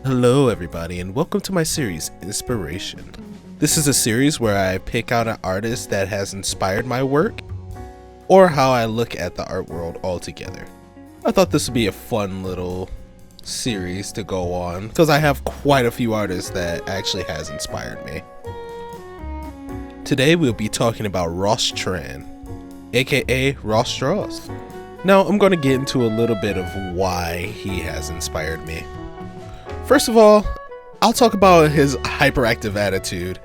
Hello everybody and welcome to my series, Inspiration. This is a series where I pick out an artist that has inspired my work, or how I look at the art world altogether. I thought this would be a fun little series to go on, because I have quite a few artists that actually has inspired me. Today we'll be talking about RossDraws, aka RossDraws. Now I'm going to get into a little bit of why he has inspired me. First of all, I'll talk about his hyperactive attitude.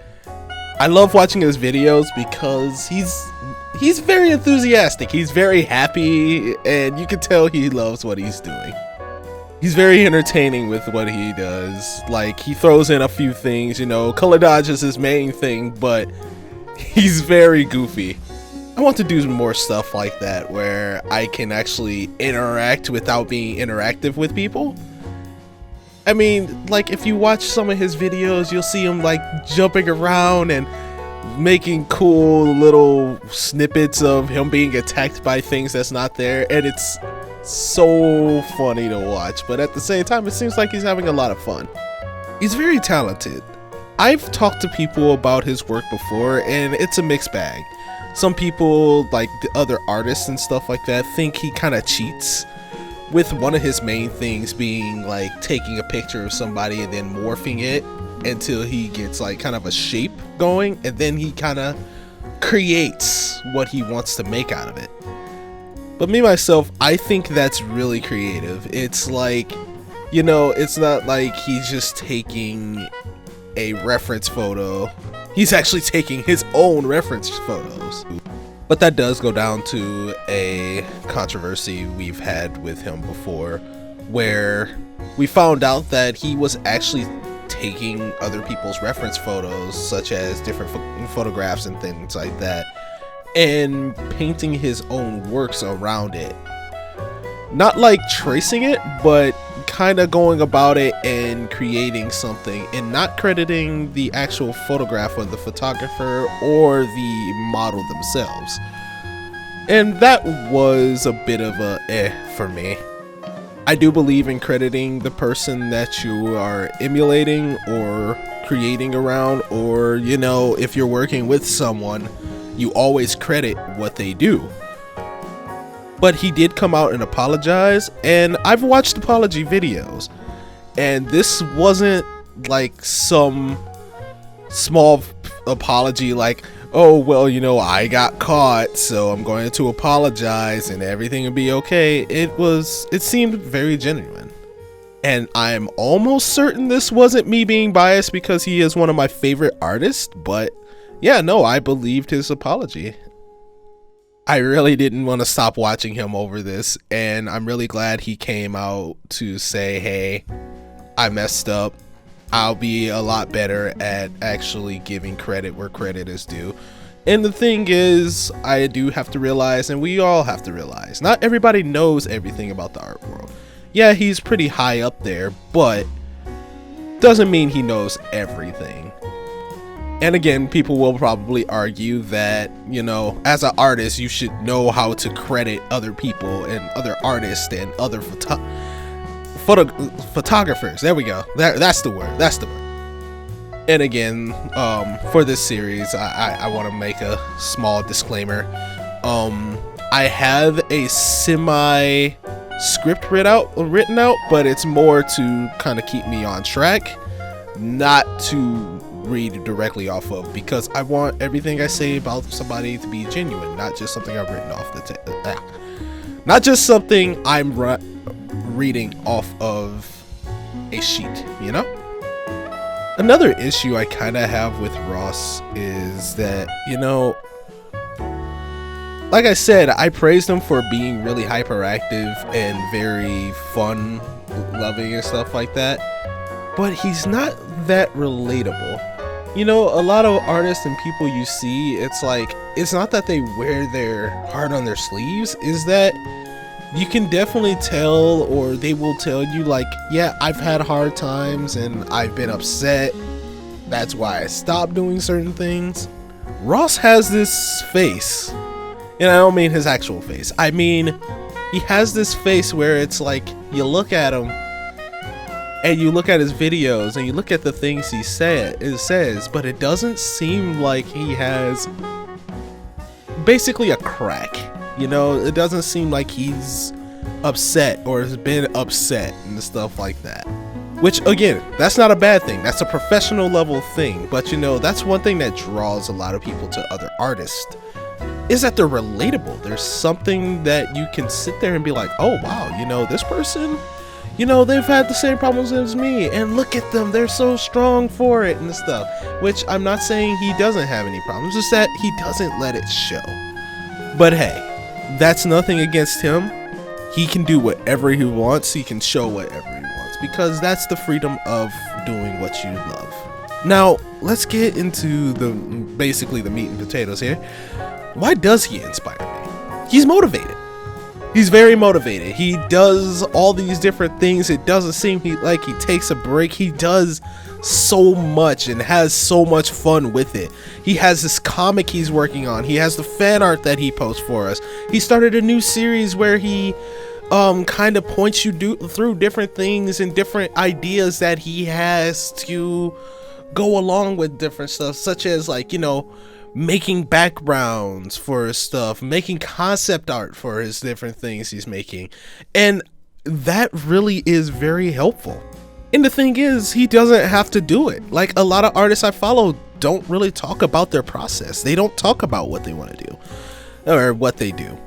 I love watching his videos because he's very enthusiastic. He's very happy, and you can tell he loves what he's doing. He's very entertaining with what he does. Like, he throws in a few things, you know, color dodge is his main thing, but he's very goofy. I want to do more stuff like that where I can actually interact without being interactive with people. I mean, like, if you watch some of his videos, you'll see him like jumping around and making cool little snippets of him being attacked by things that's not there, and it's so funny to watch. But at the same time, it seems like he's having a lot of fun. He's very talented. I've talked to people about his work before, and it's a mixed bag. Some people, like the other artists and stuff like that, think he kind of cheats, with one of his main things being like taking a picture of somebody and then morphing it until he gets like kind of a shape going, and then he kind of creates what he wants to make out of it. But me myself, I think that's really creative. It's like, you know, it's not like he's just taking a reference photo. He's actually taking his own reference photos. But that does go down to a controversy we've had with him before, where we found out that he was actually taking other people's reference photos, such as different photographs and things like that, and painting his own works around it. Not like tracing it, but kind of going about it and creating something, and not crediting the actual photograph of the photographer or the model themselves. And that was a bit of a for me. I do believe in crediting the person that you are emulating or creating around, or, you know, if you're working with someone, you always credit what they do. But he did come out and apologize, and I've watched apology videos, and this wasn't like some small apology like, oh, well, you know, I got caught, so I'm going to apologize and everything will be okay. It seemed very genuine. And I'm almost certain this wasn't me being biased because he is one of my favorite artists, but yeah, no, I believed his apology. I really didn't want to stop watching him over this, and I'm really glad he came out to say, hey, I messed up. I'll be a lot better at actually giving credit where credit is due. And the thing is, I do have to realize, and we all have to realize, not everybody knows everything about the art world. Yeah, he's pretty high up there, but doesn't mean he knows everything. And again, people will probably argue that, you know, as an artist, you should know how to credit other people and other artists and other photographers. There we go. That's the word. That's the word. And again, for this series, I want to make a small disclaimer. I have a semi script written out, but it's more to kind of keep me on track, not to read directly off of, because I want everything I say about somebody to be genuine, not just something I've written off the not just something I'm reading off of a sheet, you know? Another issue I kind of have with Ross is that, you know, like I said, I praised him for being really hyperactive and very fun loving and stuff like that, but he's not that relatable. You know, a lot of artists and people you see, it's like, it's not that they wear their heart on their sleeves, is that you can definitely tell, or they will tell you like, yeah, I've had hard times and I've been upset. That's why I stopped doing certain things. Ross has this face, and I don't mean his actual face. I mean, he has this face where it's like, you look at him and you look at his videos and you look at the things he says, but it doesn't seem like he has basically a crack. You know, it doesn't seem like he's upset or has been upset and stuff like that. Which, again, that's not a bad thing. That's a professional level thing. But, you know, that's one thing that draws a lot of people to other artists, is that they're relatable. There's something that you can sit there and be like, oh, wow, you know, this person, you know, they've had the same problems as me, and look at them, they're so strong for it and stuff. Which I'm not saying he doesn't have any problems, just that he doesn't let it show. But hey, that's nothing against him. He can do whatever he wants. He can show whatever he wants, because that's the freedom of doing what you love. Now, let's get into basically the meat and potatoes here. Why does he inspire me? He's motivated. He's very motivated. He does all these different things. It doesn't seem like he takes a break. He does so much and has so much fun with it. He has this comic he's working on. He has the fan art that he posts for us. He started a new series where he kind of points you through different things and different ideas that he has to go along with different stuff, such as, like, you know, making backgrounds for his stuff, making concept art for his different things he's making, and that really is very helpful. And the thing is, he doesn't have to do it. Like, a lot of artists I follow don't really talk about their process. They don't talk about what they want to do or what they do.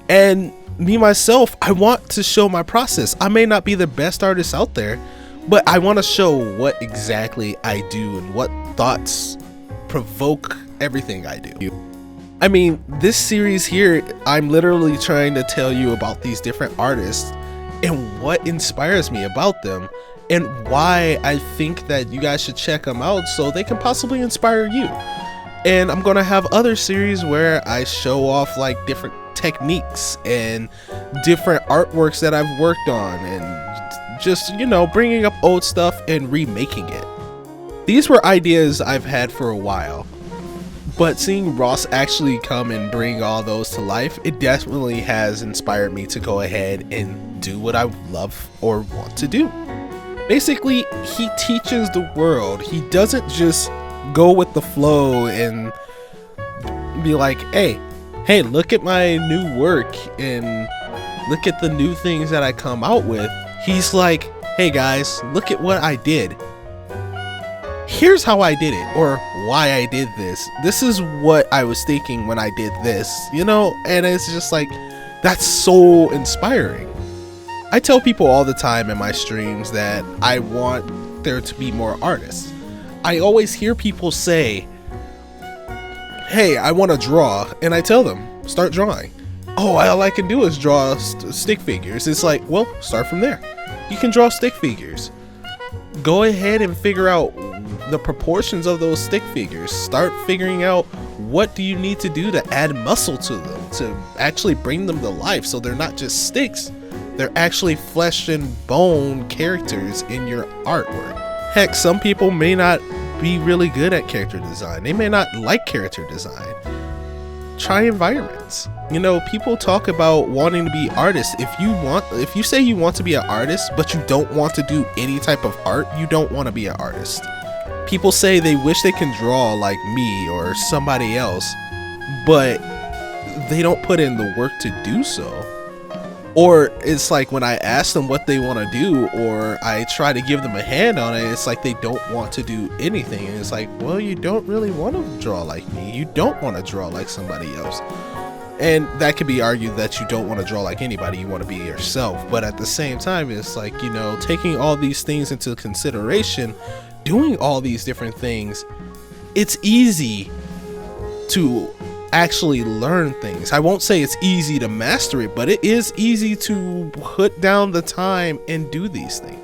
And me myself, I want to show my process. I may not be the best artist out there, but I want to show what exactly I do and what thoughts provoke everything I do. I mean, this series here, I'm literally trying to tell you about these different artists and what inspires me about them, and why I think that you guys should check them out so they can possibly inspire you. And I'm gonna have other series where I show off like different techniques and different artworks that I've worked on, and just, you know, bringing up old stuff and remaking it. These were ideas I've had for a while, but seeing Ross actually come and bring all those to life, it definitely has inspired me to go ahead and do what I love or want to do. Basically, he teaches the world. He doesn't just go with the flow and be like, hey, look at my new work and look at the new things that I come out with. He's like, hey guys, look at what I did. Here's how I did it, or why I did this. This is what I was thinking when I did this, you know? And it's just like, that's so inspiring. I tell people all the time in my streams that I want there to be more artists. I always hear people say, hey, I want to draw, and I tell them, start drawing. Oh, all I can do is draw stick figures. It's like, well, start from there. You can draw stick figures. Go ahead and figure out the proportions of those stick figures. Start figuring out what do you need to do to add muscle to them, to actually bring them to life, so they're not just sticks. They're actually flesh and bone characters in your artwork. Heck, some people may not be really good at character design. They may not like character design. Try environments. You know, people talk about wanting to be artists. If you say you want to be an artist, but you don't want to do any type of art, you don't want to be an artist. People say they wish they can draw like me or somebody else, but they don't put in the work to do so. Or it's like when I ask them what they want to do, or I try to give them a hand on it, it's like they don't want to do anything. And it's like, well, you don't really want to draw like me. You don't want to draw like somebody else. And that could be argued that you don't want to draw like anybody. You want to be yourself. But at the same time, it's like, you know, taking all these things into consideration, doing all these different things, it's easy to actually learn things. I won't say it's easy to master it, but it is easy to put down the time and do these things.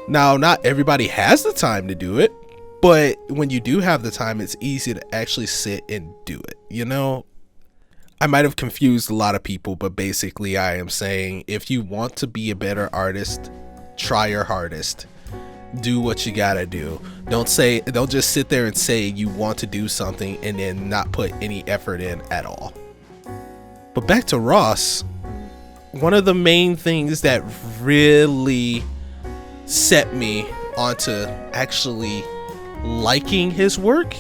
Now, not everybody has the time to do it, but when you do have the time, it's easy to actually sit and do it. You know, I might have confused a lot of people, but basically I am saying, if you want to be a better artist, try your hardest. Do what you gotta do. Don't just sit there and say you want to do something and then not put any effort in at all. But back to Ross, one of the main things that really set me onto actually liking his work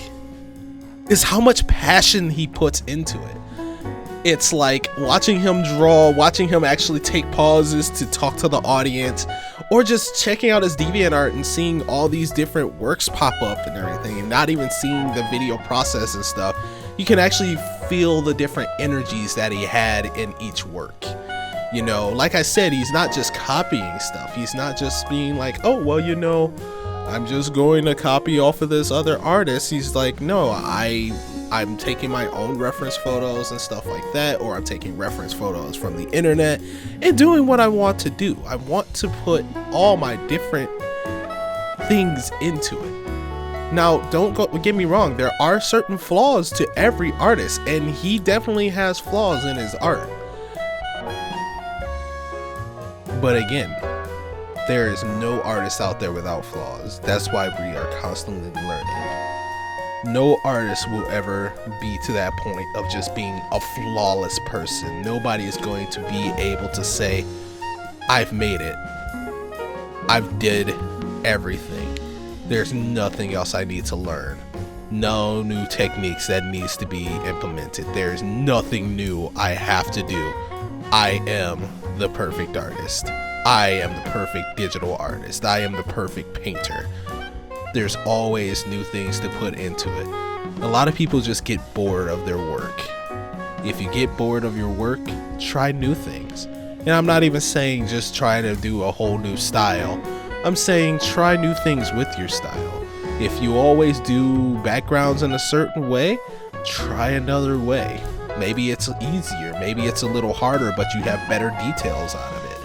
is how much passion he puts into it. It's like watching him draw, watching him actually take pauses to talk to the audience, or just checking out his DeviantArt and seeing all these different works pop up and everything, and not even seeing the video process and stuff. You can actually feel the different energies that he had in each work. You know, like I said, he's not just copying stuff. He's not just being like, oh, well, you know, I'm just going to copy off of this other artist. He's like, no, I'm taking my own reference photos and stuff like that, or I'm taking reference photos from the internet and doing what I want to do. I want to put all my different things into it. Now, don't get me wrong, there are certain flaws to every artist, and he definitely has flaws in his art. But again, there is no artist out there without flaws. That's why we are constantly learning. No artist will ever be to that point of just being a flawless person. Nobody is going to be able to say, I've made it. I've did everything. There's nothing else I need to learn. No new techniques that needs to be implemented. There's nothing new I have to do. I am the perfect artist. I am the perfect digital artist. I am the perfect painter. There's always new things to put into it. A lot of people just get bored of their work. If you get bored of your work, try new things. And I'm not even saying just try to do a whole new style. I'm saying try new things with your style. If you always do backgrounds in a certain way, try another way. Maybe it's easier, maybe it's a little harder, but you have better details out of it.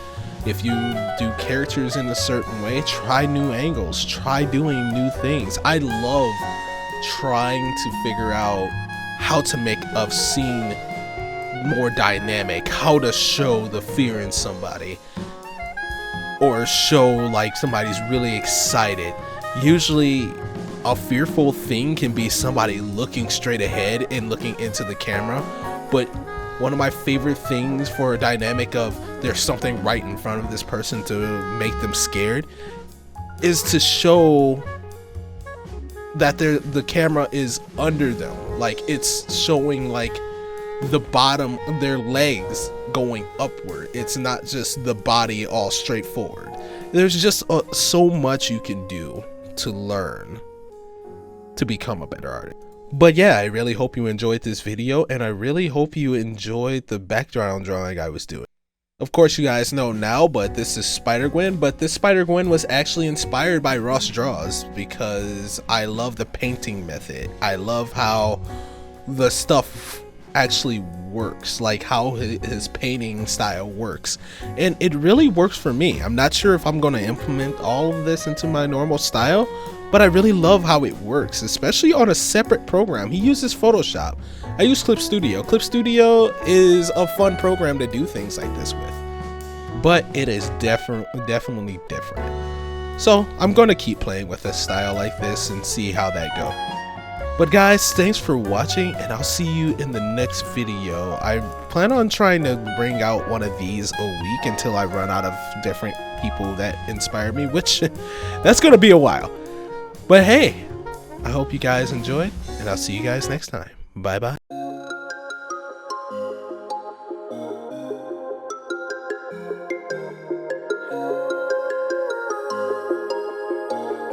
If you do characters in a certain way, try new angles, try doing new things. I love trying to figure out how to make a scene more dynamic, how to show the fear in somebody, or show like somebody's really excited. Usually a fearful thing can be somebody looking straight ahead and looking into the camera, but one of my favorite things for a dynamic of there's something right in front of this person to make them scared is to show that the camera is under them. Like it's showing like the bottom of their legs going upward. It's not just the body all straight forward. There's just so much you can do to learn to become a better artist. But yeah, I really hope you enjoyed this video, and I really hope you enjoyed the background drawing I was doing. Of course, you guys know now, but this is Spider-Gwen, but this Spider-Gwen was actually inspired by RossDraws because I love the painting method. I love how the stuff actually works, like how his painting style works, and it really works for me. I'm not sure if I'm going to implement all of this into my normal style, but I really love how it works, especially on a separate program. He uses Photoshop. I use Clip Studio. Clip Studio is a fun program to do things like this with, but it is definitely different. So I'm going to keep playing with a style like this and see how that goes. But guys, thanks for watching, and I'll see you in the next video. I plan on trying to bring out one of these a week until I run out of different people that inspired me, which that's going to be a while. But hey, I hope you guys enjoyed, and I'll see you guys next time. Bye bye.